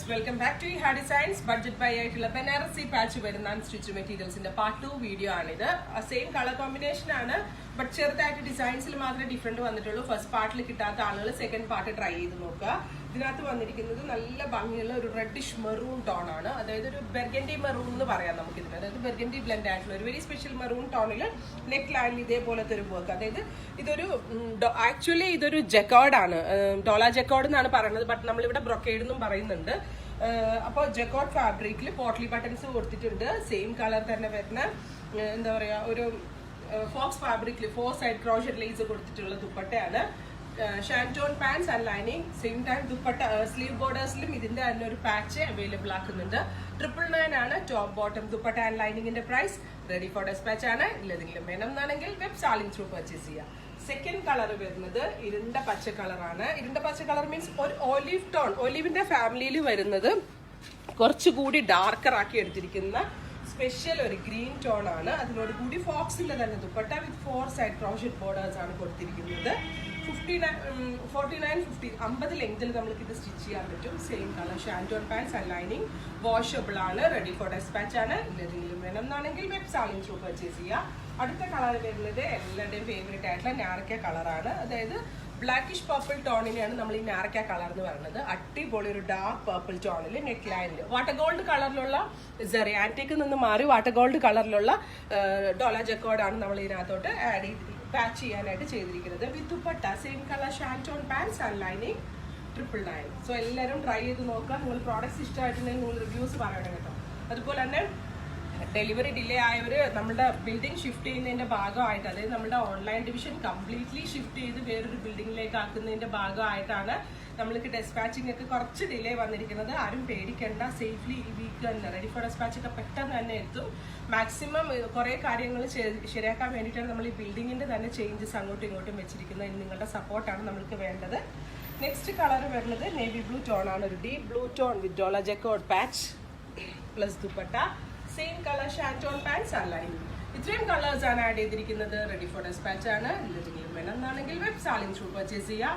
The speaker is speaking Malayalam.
വെൽക്കം ബാക്ക് ടു ഹാ ഡിസൈൻസ് ബഡ്ജറ്റ് ബൈ ആയിട്ടുള്ള ബനാറസി പാച്ച് വരുന്ന സ്റ്റിച്ച് മെറ്റീരിയൽസിന്റെ പാർട്ട് 2 വീഡിയോ ആണിത്. സെയിം കളർ കോമ്പിനേഷൻ ആണ്, ബട്ട് ചെറുതായിട്ട് ഡിസൈൻസിൽ മാത്രമേ ഡിഫറെന്റ് വന്നിട്ടുള്ളൂ. ഫസ്റ്റ് പാർട്ടിൽ കിട്ടാത്ത ആളുകൾ സെക്കൻഡ് പാർട്ട് ട്രൈ ചെയ്ത് നോക്കുക. ഇതിനകത്ത് വന്നിരിക്കുന്നത് നല്ല ഭംഗിയുള്ള ഒരു റെഡിഷ് മെറൂൺ ടോൺ ആണ്, അതായത് ഒരു ബെർഗൻഡി മെറൂൺ എന്ന് പറയാം നമുക്ക് ഇതിന്. അതായത് ബെർഗൻഡി ബ്ലെൻഡ് ആയിട്ടുള്ള ഒരു വെരി സ്പെഷ്യൽ മെറൂൺ ടോണിൽ നെക്ക് ലൈനിൽ ഇതേപോലത്തെ ഒരു വർക്ക്. അതായത് ഇതൊരു ആക്ച്വലി ഇതൊരു ജക്കോർഡ് ആണ്, ഡോള ജക്കോർഡ് എന്നാണ് പറയുന്നത്, ബട്ട് നമ്മളിവിടെ ബ്രൊക്കേഡ് എന്നും പറയുന്നുണ്ട്. അപ്പോൾ ജക്കോർഡ് ഫാബ്രിക്കിൽ പോട്ട്ലി ബട്ടൺസ് കൊടുത്തിട്ടുണ്ട്. സെയിം കളർ തന്നെ വരുന്ന എന്താ പറയാ ഒരു ഫോക്സ് ഫാബ്രിക്കിൽ 4 സൈഡ് ക്രോഷറ്റ് ലേസ് കൊടുത്തിട്ടുള്ള ദുപ്പട്ടയാണ്. Shantoon pants and lining. Same time dupatta sleeve ബോർഡേഴ്സിലും ഇതിന്റെ തന്നെ ഒരു പാച്ച് അവൈലബിൾ ആക്കുന്നുണ്ട്. 999 ആണ് ടോപ്പ് ബോട്ടം ദുപ്പട്ട ആൻഡ് ലൈനിങ്ങിന്റെ പ്രൈസ്. റെഡി ഫോർ ഡെസ്പാച്ച് ആണ്. ഇല്ലെങ്കിലും വേണം എന്നാണെങ്കിൽ വെബ് സാലിംഗ് ത്രൂ പർച്ചേസ് ചെയ്യാം. സെക്കൻഡ് കളർ വരുന്നത് ഇരുണ്ട പച്ച കളറാണ്. ഇരുണ്ട പച്ച കളർ മീൻസ് ഒരു ഒലിവ് ടോൺ, ഒലിവിന്റെ ഫാമിലിയിൽ വരുന്നത് കുറച്ചുകൂടി ഡാർക്കർ ആക്കി എടുത്തിരിക്കുന്ന സ്പെഷ്യൽ ഒരു ഗ്രീൻ ടോൺ ആണ്. അതിനോട് കൂടി ഫോക്സിന്റെ തന്നെ dupatta with 4 side crochet borders ആണ് കൊടുത്തിരിക്കുന്നത്. 50 ലെങ്തിൽ നമുക്ക് ഇത് സ്റ്റിച്ച് ചെയ്യാൻ പറ്റും. Same colour shantoon pants and lining. Washable ആണ്. റെഡി ഫോർ ഡെസ്പാച്ച് ആണ്. ഇല്ലെങ്കിലും വേണം എന്നാണെങ്കിൽ വെബ് സാലിംഗ് ത്രൂ പർച്ചേസ് ചെയ്യുക. അടുത്ത കളർ വരുന്നത് എല്ലാവരുടെയും ഫേവറേറ്റ് ആയിട്ടുള്ള നാരക്ക കളറാണ്. അതായത് ബ്ലാക്കിഷ് പർപ്പിൾ ടോണിനെയാണ് നമ്മൾ ഈ നാരക്ക കളർ എന്ന് പറയുന്നത്. അടിപൊളി ഒരു ഡാർക്ക് പർപ്പിൾ ടോണിൽ നെക്ക് ലൈനിൽ വാട്ടർ ഗോൾഡ് കളറിലുള്ള ആന്റിക്കിൽ നിന്ന് മാറി വാട്ടർ ഗോൾഡ് കളറിലുള്ള ഡോള ജക്കോർഡാണ് നമ്മൾ ഇതിനകത്തോട്ട് ആഡ് ചെയ്ത് പാച്ച് ചെയ്യാനായിട്ട് ചെയ്തിരിക്കുന്നത്. With dupatta same colour shantoon pants and lining. 999. So എല്ലാവരും ട്രൈ ചെയ്ത് നോക്കുക. നിങ്ങൾ പ്രോഡക്ട്സ് ഇഷ്ടമായിട്ടുണ്ടെങ്കിൽ നിങ്ങൾ റിവ്യൂസ് പറയണം കേട്ടോ. അതുപോലെ തന്നെ ഡെലിവറി ഡിലേ ആയവർ നമ്മുടെ ബിൽഡിംഗ് ഷിഫ്റ്റ് ചെയ്യുന്നതിന്റെ ഭാഗമായിട്ട്, അതായത് നമ്മുടെ ഓൺലൈൻ ഡിവിഷൻ കംപ്ലീറ്റ്ലി ഷിഫ്റ്റ് ചെയ്ത് വേറൊരു ബിൽഡിങ്ങിലേക്ക് ആക്കുന്നതിന്റെ ഭാഗമായിട്ടാണ് നമ്മൾക്ക് ഡെസ്പാച്ചിങ് ഒക്കെ കുറച്ച് ഡിലേ വന്നിരിക്കുന്നത്. ആരും പേടിക്കേണ്ട. സേഫ്ലി ഈ വീക്ക് തന്നെ റെഡി ഫോർ ഡെസ്പാച്ച് ഒക്കെ പെട്ടെന്ന് തന്നെ എത്തും. മാക്സിമം കുറേ കാര്യങ്ങൾ ശരിയാക്കാൻ വേണ്ടിയിട്ടാണ് നമ്മൾ ഈ ബിൽഡിങ്ങിന്റെ തന്നെ ചേഞ്ചസ് അങ്ങോട്ടും ഇങ്ങോട്ടും വെച്ചിരിക്കുന്നത്. നിങ്ങളുടെ സപ്പോർട്ടാണ് നമ്മൾക്ക് വേണ്ടത്. നെക്സ്റ്റ് കളർ വരുന്നത് നേവി ബ്ലൂ ടോൺ ആണ്. ഒരു deep blue tone with dola jacquard patch plus dupatta. Same colour shantoon pants and lining. ഇത്രയും കളേഴ്സ് ആണ് ആഡ് ചെയ്തിരിക്കുന്നത്. റെഡി ഫോർ ഡെസ്പാച്ച് ആണ്. ഇല്ലെങ്കിലും വേണം എന്നാണെങ്കിൽ വെബ് സാലിംഗ് ത്രൂ പർച്ചേസ് ചെയ്യാം.